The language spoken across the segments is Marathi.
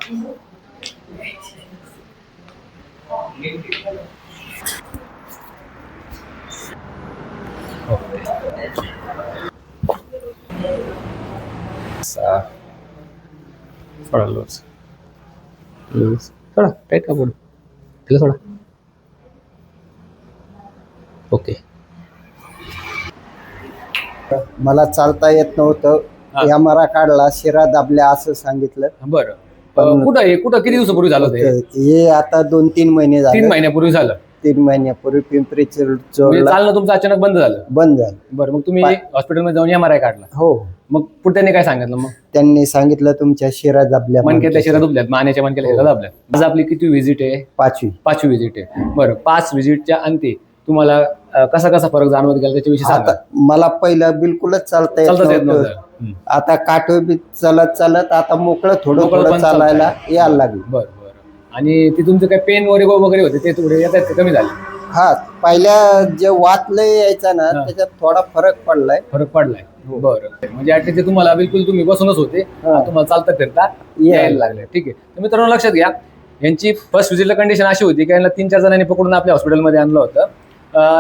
थोडा लूज लूज थोडा टाईट कापड तिला थोडा. ओके. मला चालता येत नव्हतं. MRI काढला, शिरा दाबल्या असं सांगितलं. बरं. कुठं किती दिवसापूर्वी झालं ते? हे आता 2-3 महिने झाले. 3 महिन्यापूर्वी झालं. 3 महिन्यापूर्वी पिंपरी म्हणजे चिंचवडला चालणं तुमचं अचानक बंद झालं? बंद झालं. बरं, मग तुम्ही हॉस्पिटलमध्ये जाऊन MRI काढला? हो. मग पुढे त्यांनी काय सांगितलं? मग त्यांनी सांगितलं तुमच्या शिरा दाबल्या, मणक्यातल्या शिरा दुबल्यात, मानेच्या मणक्यातल्या शिरा दाबल्यात. आज आपली किती व्हिजिट आहे? 5वी व्हिजिट आहे. बरं, 5 व्हिजिटच्या अंती तुम्हाला कसा फरक जाणवत गेला त्याच्याविषयी सांगा. मला पहिलं बिलकुलच चालता येत नव्हतं. आता काठो बी चालत आता मोकळं थोडं चालायला यायला लागलं. बरं. आणि ते तुमचं काय पेन वगैरे होते ते थोडे येतात कमी झाले? हा, पहिल्या जे वातलं यायचा ना त्याच्यात थोडा फरक पडलाय. बरं, म्हणजे ऍटलीस्ट तुम्हाला बिलकुल तुम्ही बसूनच होते, तुम्हाला चालता फिरता यायला लागले. ठीक आहे. तर मित्रांनो लक्षात घ्या, यांची फर्स्ट व्हिजिटला कंडिशन अशी होती की यांना 3-4 जणांनी पकडून आपल्या हॉस्पिटलमध्ये आणलं होतं.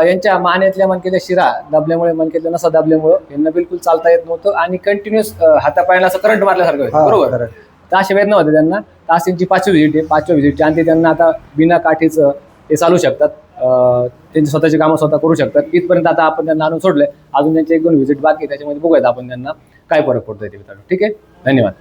यांच्या मानेतल्या मणक्याच्या शिरा दाबल्यामुळे, मणक्यातल्या नसा दाबल्यामुळे यांना बिलकुल चालता येत नव्हतं आणि कंटिन्युअस हातापायाला असं करंट मारल्यासारखं होतं. बरोबर. तर अशा वेदना होत्या त्यांना. तास त्यांची 5वी व्हिजिट आहे. 5व्या व्हिजिटच्या अंती त्यांना आता बिना काठीचं ते चालू शकतात, त्यांची स्वतःची कामं स्वतः करू शकतात. इथपर्यंत आता आपण त्यांना आणून सोडलंय. अजून त्यांचे 1-2 व्हिजिट बाकी आहे, त्याच्यामध्ये बघूयात आपण त्यांना काय फरक पडतोय ते मित्रांनो. ठीक आहे, धन्यवाद.